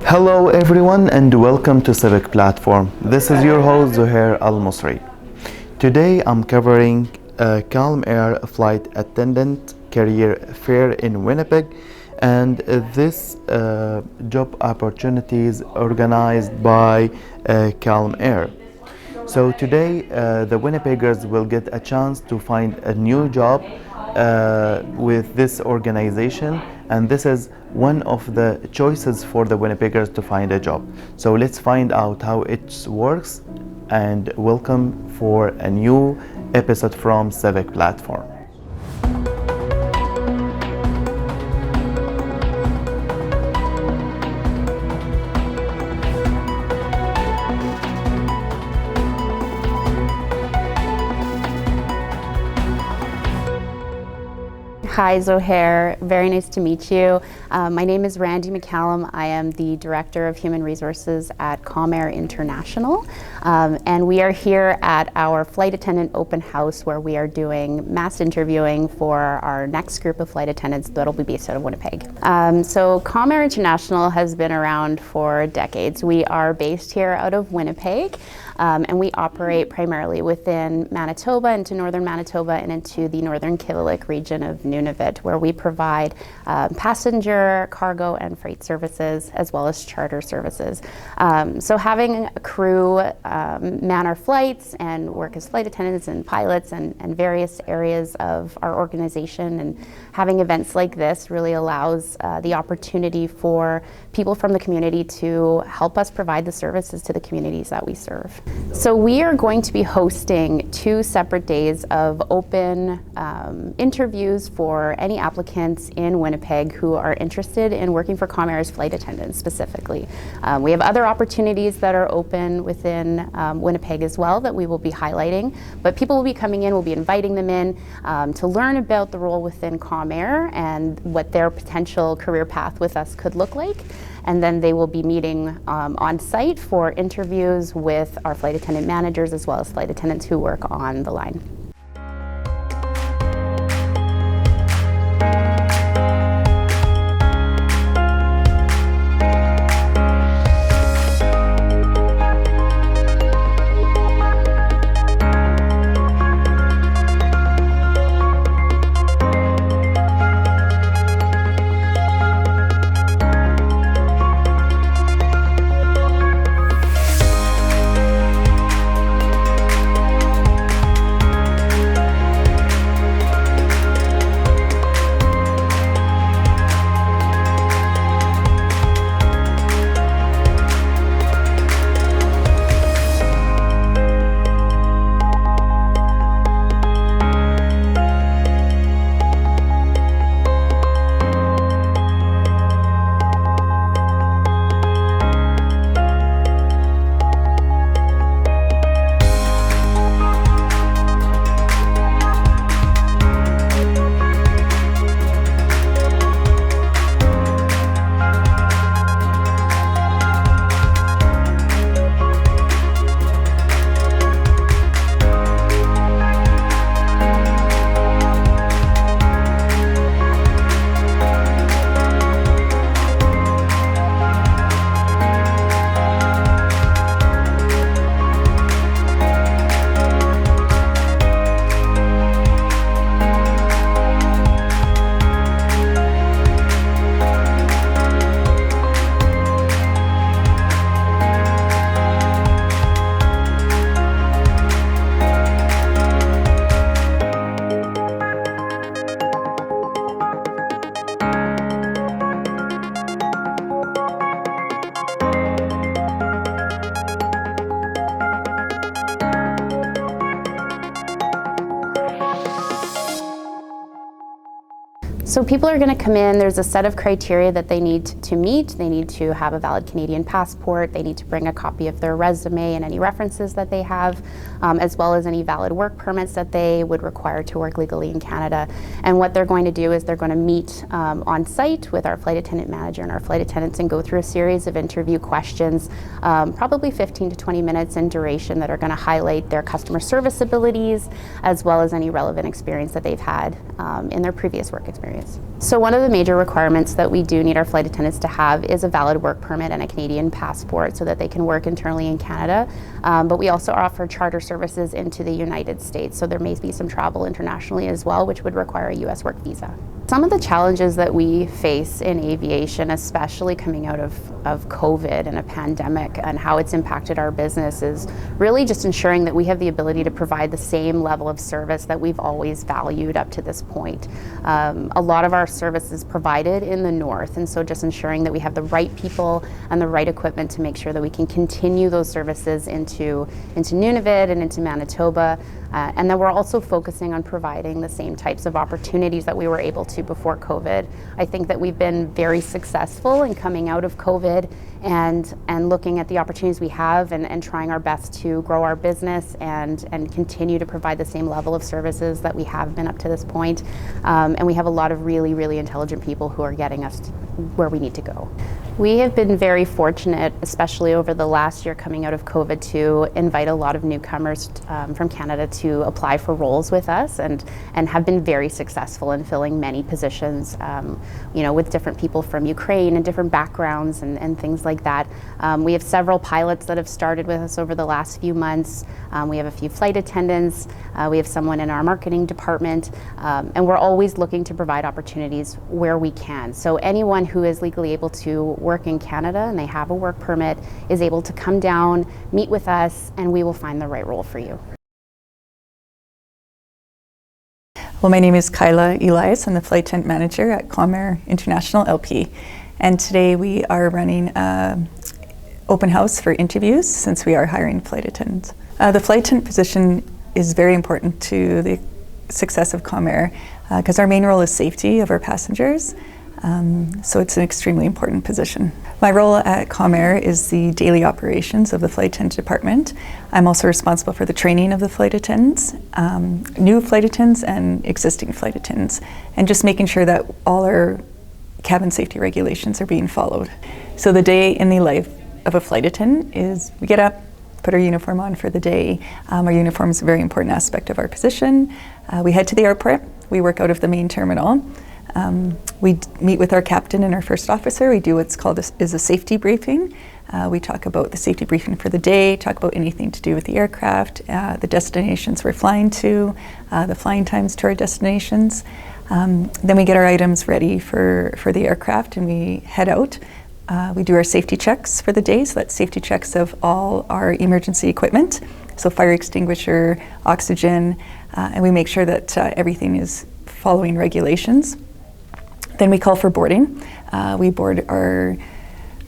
Hello everyone and welcome to Civic Platform. This is your host Zuher Almusre. Today I'm covering Calm Air Flight Attendant Career Fair in Winnipeg, and this job opportunities organized by Calm Air. So today the Winnipeggers will get a chance to find a new job with this organization, and this is one of the choices for the Winnipeggers to find a job. So let's find out how it works, and welcome for a new episode from Civic Platform. Hi Zuher, very nice to meet you. My name is Randy McCallum. I am the Director of Human Resources at Calm Air International, and we are here at our Flight Attendant Open House where we are doing mass interviewing for our next group of flight attendants that will be based out of Winnipeg. So Calm Air International has been around for decades. We are based here out of Winnipeg. And we operate primarily within Manitoba, into northern Manitoba, and into the northern Kivalliq region of Nunavut, where we provide passenger, cargo, and freight services, as well as charter services. So having a crew man our flights and work as flight attendants and pilots and various areas of our organization, and having events like this really allows the opportunity for people from the community to help us provide the services to the communities that we serve. So we are going to be hosting 2 separate days of open interviews for any applicants in Winnipeg who are interested in working for Calm Air's flight attendants specifically. We have other opportunities that are open within Winnipeg as well that we will be highlighting, but people will be coming in, we'll be inviting them in to learn about the role within Calm Air and what their potential career path with us could look like. And then they will be meeting on site for interviews with our flight attendant managers as well as flight attendants who work on the line. So people are going to come in, there's a set of criteria that they need to meet. They need to have a valid Canadian passport, they need to bring a copy of their resume and any references that they have, as well as any valid work permits that they would require to work legally in Canada. And what they're going to do is they're going to meet on site with our flight attendant manager and our flight attendants and go through a series of interview questions, probably 15 to 20 minutes in duration, that are going to highlight their customer service abilities as well as any relevant experience that they've had in their previous work experience. So one of the major requirements that we do need our flight attendants to have is a valid work permit and a Canadian passport so that they can work internally in Canada. But we also offer charter services into the United States, so there may be some travel internationally as well, which would require a US work visa. Some of the challenges that we face in aviation, especially coming out of COVID and a pandemic and how it's impacted our business, is really just ensuring that we have the ability to provide the same level of service that we've always valued up to this point. A lot of our service is provided in the north, and so just ensuring that we have the right people and the right equipment to make sure that we can continue those services into Nunavut and into Manitoba. And then we're also focusing on providing the same types of opportunities that we were able to before COVID. I think that we've been very successful in coming out of COVID and looking at the opportunities we have and trying our best to grow our business and continue to provide the same level of services that we have been up to this point. And we have a lot of really, really intelligent people who are getting us where we need to go. We have been very fortunate, especially over the last year coming out of COVID, to invite a lot of newcomers from Canada to apply for roles with us and have been very successful in filling many positions, with different people from Ukraine and different backgrounds and things like that. We have several pilots that have started with us over the last few months. We have a few flight attendants. We have someone in our marketing department, and we're always looking to provide opportunities where we can. So anyone who is legally able to work in Canada and they have a work permit is able to come down, meet with us, and we will find the right role for you. Well, my name is Kyla Elias. I'm the flight attendant manager at CACTUS International LP. And today we are running an open house for interviews since we are hiring flight attendants. The flight attendant position is very important to the success of CACTUS because our main role is safety of our passengers. So it's an extremely important position. My role at CACTUS is the daily operations of the flight attendant department. I'm also responsible for the training of the flight attendants, new flight attendants and existing flight attendants, and just making sure that all our cabin safety regulations are being followed. So the day in the life of a flight attendant is we get up, put our uniform on for the day. Our uniform is a very important aspect of our position. We head to the airport. We work out of the main terminal. We meet with our captain and our first officer. We do what's called a safety briefing. We talk about the safety briefing for the day, talk about anything to do with the aircraft, the destinations we're flying to, the flying times to our destinations. Then we get our items ready for the aircraft and we head out. We do our safety checks for the day, so that's safety checks of all our emergency equipment, so fire extinguisher, oxygen, and we make sure that everything is following regulations. Then we call for boarding. We board our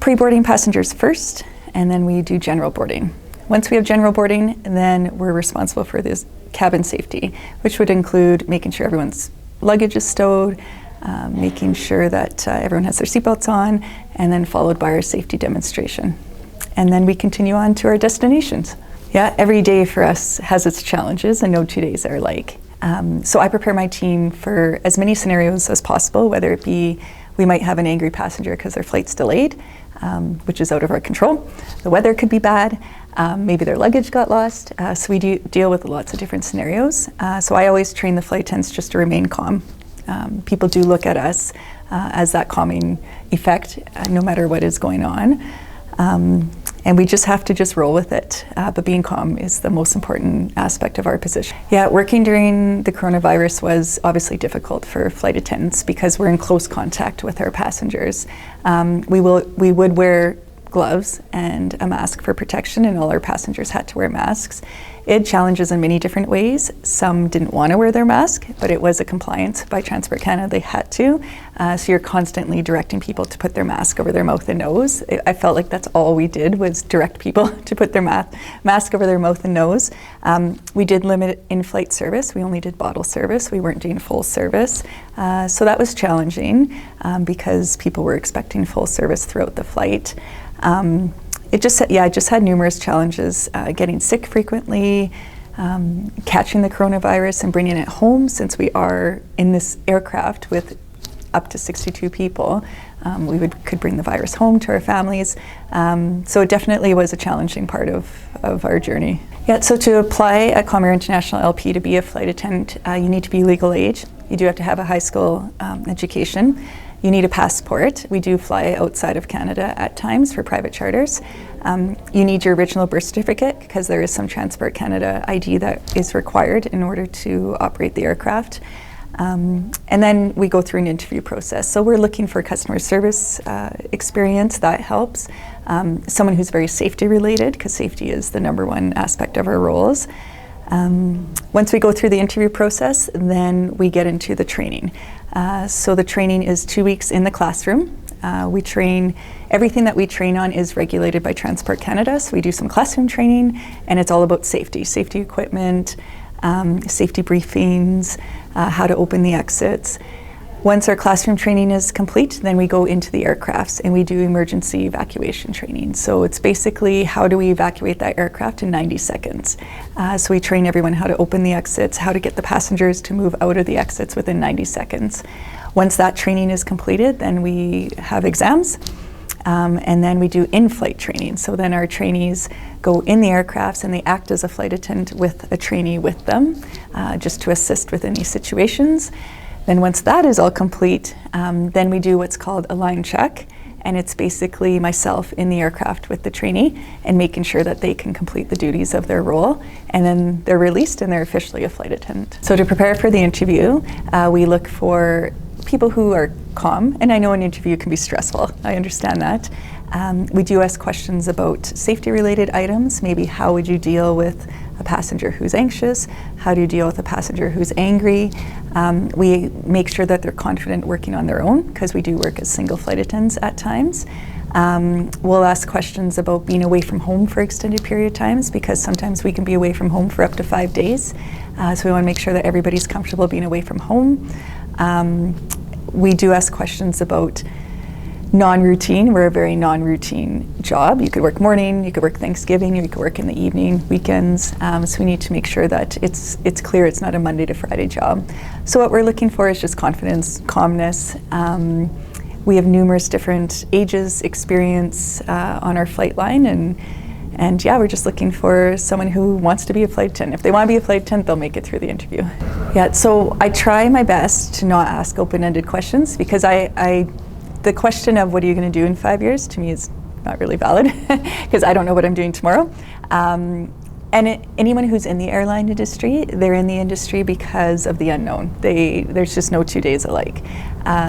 pre-boarding passengers first, and then we do general boarding. Once we have general boarding, then we're responsible for this cabin safety, which would include making sure everyone's luggage is stowed, making sure that everyone has their seatbelts on, and then followed by our safety demonstration. And then we continue on to our destinations. Yeah, every day for us has its challenges, and no 2 days are alike. So I prepare my team for as many scenarios as possible, whether it be we might have an angry passenger because their flight's delayed, which is out of our control. The weather could be bad. Maybe their luggage got lost. So we do deal with lots of different scenarios. So I always train the flight attendants just to remain calm. People do look at us as that calming effect, no matter what is going on. And we just have to just roll with it. But being calm is the most important aspect of our position. Yeah, working during the coronavirus was obviously difficult for flight attendants because we're in close contact with our passengers. We would wear gloves and a mask for protection, and all our passengers had to wear masks. It had challenges in many different ways. Some didn't want to wear their mask, but it was a compliance by Transport Canada, they had to. So you're constantly directing people to put their mask over their mouth and nose. I felt like that's all we did was direct people to put their mask over their mouth and nose. We did limit in-flight service. We only did bottle service. We weren't doing full service. So that was challenging because people were expecting full service throughout the flight. I just had numerous challenges, getting sick frequently, catching the coronavirus and bringing it home, since we are in this aircraft with up to 62 people. We could bring the virus home to our families. So it definitely was a challenging part of our journey. Yeah, so to apply at CACTUS International LP to be a flight attendant, you need to be legal age. You do have to have a high school education. You need a passport. We do fly outside of Canada at times for private charters. You need your original birth certificate because there is some Transport Canada ID that is required in order to operate the aircraft. And then we go through an interview process. So we're looking for customer service experience, that helps. Someone who's very safety related, because safety is the number one aspect of our roles. Once we go through the interview process, then we get into the training. So the training is 2 weeks in the classroom. We train, everything that we train on is regulated by Transport Canada. So we do some classroom training, and it's all about safety equipment, safety briefings, how to open the exits. Once our classroom training is complete, then we go into the aircrafts and we do emergency evacuation training. So it's basically how do we evacuate that aircraft in 90 seconds. So we train everyone how to open the exits, how to get the passengers to move out of the exits within 90 seconds. Once that training is completed, then we have exams. And then we do in-flight training. So then our trainees go in the aircrafts and they act as a flight attendant with a trainee with them, just to assist with any situations. Then once that is all complete, then we do what's called a line check. And it's basically myself in the aircraft with the trainee and making sure that they can complete the duties of their role. And then they're released and they're officially a flight attendant. So to prepare for the interview, we look for people who are calm, and I know an interview can be stressful, I understand that. We do ask questions about safety related items, maybe how would you deal with a passenger who's anxious, how do you deal with a passenger who's angry. We make sure that they're confident working on their own, because we do work as single flight attendants at times. We'll ask questions about being away from home for extended period of times, because sometimes we can be away from home for up to 5 days. So we want to make sure that everybody's comfortable being away from home. We do ask questions about non-routine. We're a very non-routine job. You could work morning, you could work Thanksgiving, you could work in the evening, weekends. So we need to make sure that it's clear it's not a Monday to Friday job. So what we're looking for is just confidence, calmness. We have numerous different ages, experience on our flight line, and yeah, we're just looking for someone who wants to be a flight attendant. If they want to be a flight attendant, they'll make it through the interview. Yeah, so I try my best to not ask open-ended questions, because the question of what are you going to do in 5 years to me is not really valid, because I don't know what I'm doing tomorrow. Anyone who's in the airline industry, they're in the industry because of the unknown. There's just no 2 days alike.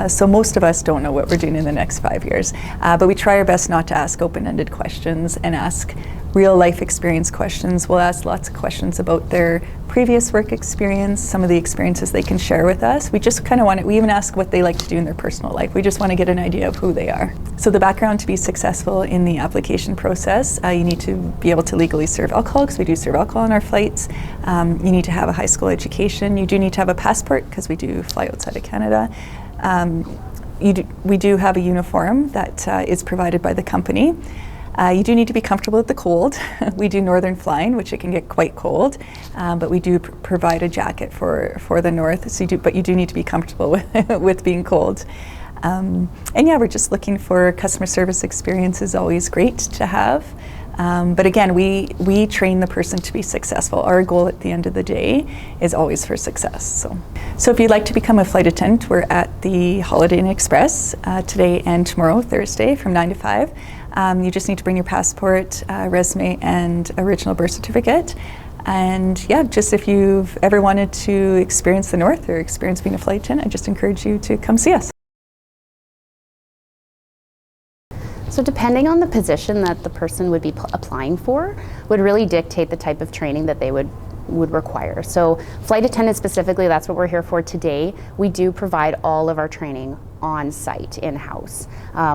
So most of us don't know what we're doing in the next 5 years. But we try our best not to ask open-ended questions and ask real life experience questions. We'll ask lots of questions about their previous work experience, some of the experiences they can share with us. We just kind of we even ask what they like to do in their personal life. We just want to get an idea of who they are. So the background to be successful in the application process, you need to be able to legally serve alcohol, because we do serve alcohol on our flights. You need to have a high school education. You do need to have a passport, because we do fly outside of Canada. We do have a uniform that is provided by the company. You do need to be comfortable with the cold. We do northern flying, which it can get quite cold, but we do provide a jacket for the north. So but you do need to be comfortable with being cold. And yeah, we're just looking for customer service experience is always great to have. But again, we train the person to be successful. Our goal at the end of the day is always for success. So if you'd like to become a flight attendant, we're at the Holiday Inn Express today and tomorrow, Thursday, from 9 to 5. You just need to bring your passport, resume, and original birth certificate. And yeah, just if you've ever wanted to experience the North or experience being a flight attendant, I just encourage you to come see us. So depending on the position that the person would be applying for would really dictate the type of training that they would require. So flight attendant specifically, that's what we're here for today. We do provide all of our training on site in-house,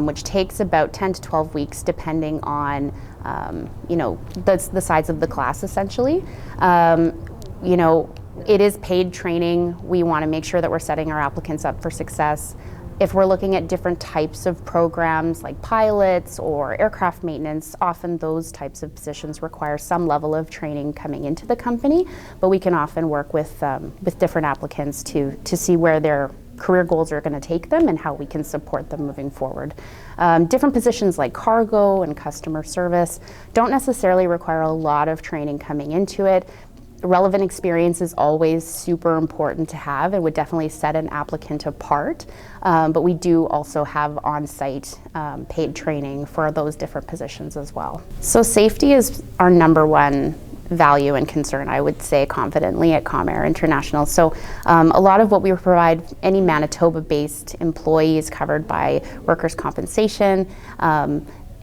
which takes about 10 to 12 weeks depending on the size of the class essentially. It is paid training. We want to make sure that we're setting our applicants up for success. If we're looking at different types of programs like pilots or aircraft maintenance, often those types of positions require some level of training coming into the company, but we can often work with different applicants to see where their career goals are going to take them and how we can support them moving forward. Different positions like cargo and customer service don't necessarily require a lot of training coming into it. Relevant experience is always super important to have and would definitely set an applicant apart, but we do also have on-site paid training for those different positions as well. So safety is our number one value and concern, I would say confidently, at ComAir International. So a lot of what we provide, any Manitoba-based employee is covered by workers' compensation.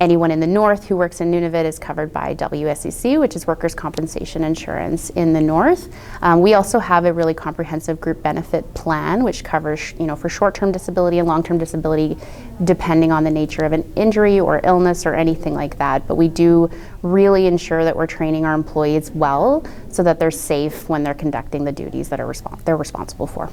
Anyone in the north who works in Nunavut is covered by WSEC, which is workers' compensation insurance in the north. We also have a really comprehensive group benefit plan, which covers, for short-term disability and long-term disability, depending on the nature of an injury or illness or anything like that. But we do really ensure that we're training our employees well so that they're safe when they're conducting the duties that they're responsible for.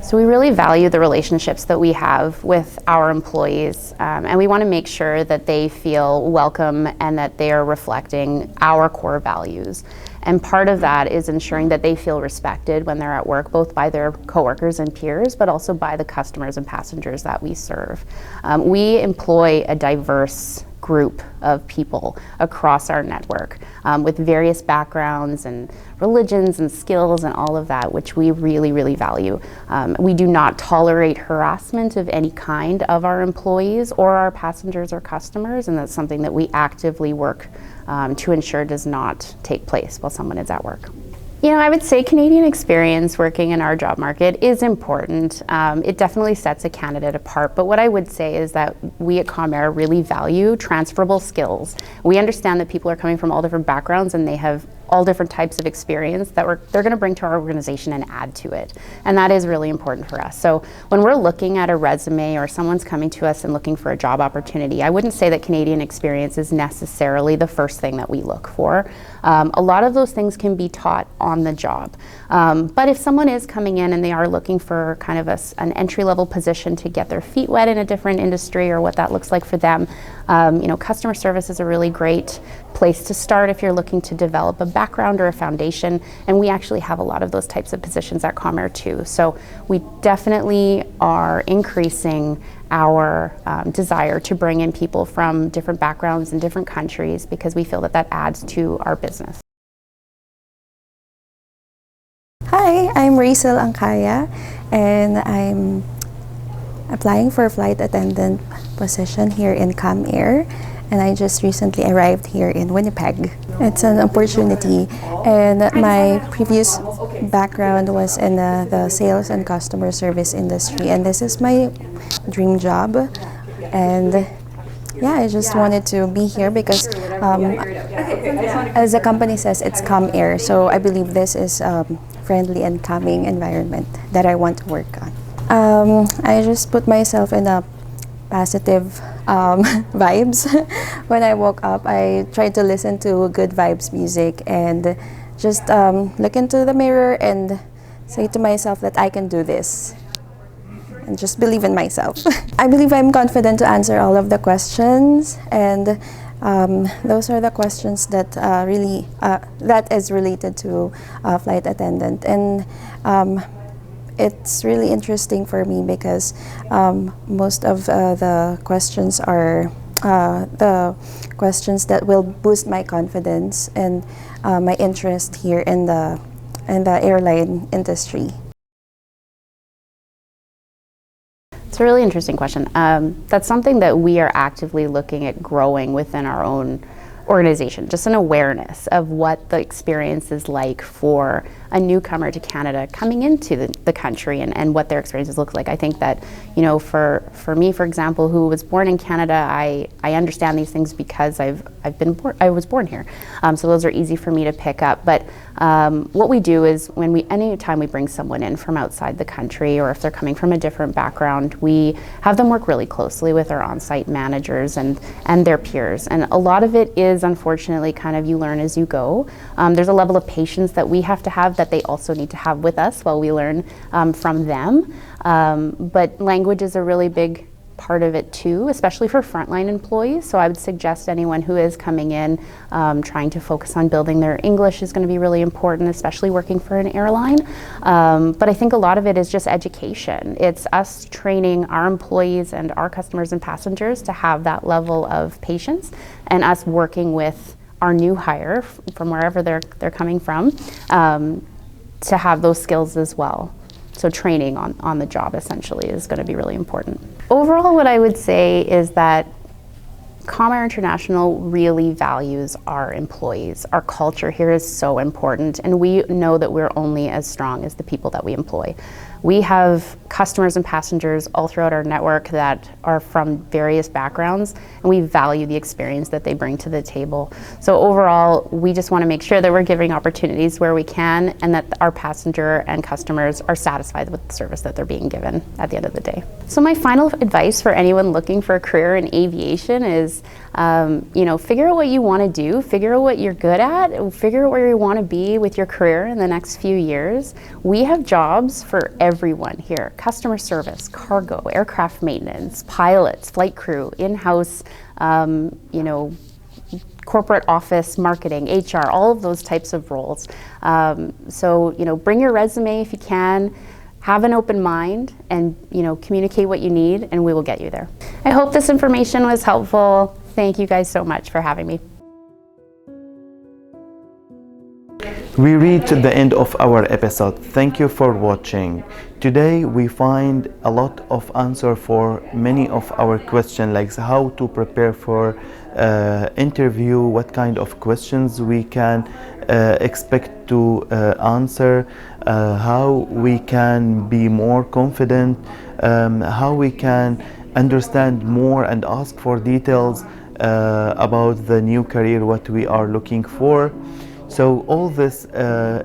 So we really value the relationships that we have with our employees, and we want to make sure that they feel welcome and that they are reflecting our core values. And part of that is ensuring that they feel respected when they're at work, both by their coworkers and peers, but also by the customers and passengers that we serve. We employ a diverse group of people across our network with various backgrounds and religions and skills and all of that, which we really, really value. We do not tolerate harassment of any kind of our employees or our passengers or customers, and that's something that we actively work to ensure does not take place while someone is at work. I would say Canadian experience working in our job market is important. It definitely sets a candidate apart, but what I would say is that we at ComAir really value transferable skills. We understand that people are coming from all different backgrounds and they have all different types of experience that they're going to bring to our organization and add to it. And that is really important for us. So when we're looking at a resume or someone's coming to us and looking for a job opportunity, I wouldn't say that Canadian experience is necessarily the first thing that we look for. A lot of those things can be taught on the job. But if someone is coming in and they are looking for kind of an entry-level position to get their feet wet in a different industry or what that looks like for them, customer service is a really great place to start if you're looking to develop a background or a foundation, and we actually have a lot of those types of positions at ComAir too. So we definitely are increasing our desire to bring in people from different backgrounds and different countries because we feel that that adds to our business. Hi, I'm Rachel Angkaya, and I'm applying for a flight attendant position here in ComAir, and I just recently arrived here in Winnipeg. It's an opportunity, and my previous background was in the sales and customer service industry, and this is my dream job. And yeah, I just wanted to be here because as the company says, it's ComAir, so I believe this is friendly and calming environment that I want to work on. I just put myself in a positive vibes. When I woke up, I tried to listen to good vibes music and just look into the mirror and say to myself that I can do this and just believe in myself. I believe I'm confident to answer all of the questions, and those are the questions that that is related to flight attendant. And it's really interesting for me because most of the questions are the questions that will boost my confidence and my interest here in the airline industry. It's a really interesting question. That's something that we are actively looking at growing within our own organization, just an awareness of what the experience is like for a newcomer to Canada coming into the country and what their experiences look like. I think that, for me, for example, who was born in Canada, I understand these things because I was born here. So those are easy for me to pick up. But what we do is anytime we bring someone in from outside the country, or if they're coming from a different background, we have them work really closely with our on-site managers and their peers. And a lot of it is, unfortunately, kind of you learn as you go. There's a level of patience that we have to have that they also need to have with us while we learn from them. But language is a really big part of it too, especially for frontline employees. So I would suggest anyone who is coming in trying to focus on building their English is going to be really important, especially working for an airline. But I think a lot of it is just education. It's us training our employees and our customers and passengers to have that level of patience, and us working with our new hire from wherever they're coming from to have those skills as well. So training on the job essentially is going to be really important. Overall, what I would say is that CACTUS International really values our employees. Our culture here is so important, and we know that we're only as strong as the people that we employ. We have customers and passengers all throughout our network that are from various backgrounds, and we value the experience that they bring to the table. So overall, we just want to make sure that we're giving opportunities where we can, and that our passenger and customers are satisfied with the service that they're being given at the end of the day. So my final advice for anyone looking for a career in aviation is, figure out what you want to do, figure out what you're good at, figure out where you want to be with your career in the next few years. We have jobs for everyone here: customer service, cargo, aircraft maintenance, pilots, flight crew, in-house, corporate office, marketing, HR, all of those types of roles. Bring your resume if you can. Have an open mind and communicate what you need, and we will get you there. I hope this information was helpful. Thank you guys so much for having me. We reached the end of our episode. Thank you for watching. Today we find a lot of answer for many of our questions, like how to prepare for interview, what kind of questions we can expect to answer, how we can be more confident, how we can understand more and ask for details about the new career, what we are looking for. So all this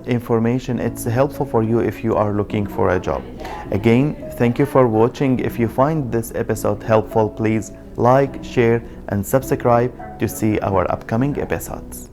information, it's helpful for you if you are looking for a job. Again, thank you for watching. If you find this episode helpful, please like, share, and subscribe to see our upcoming episodes.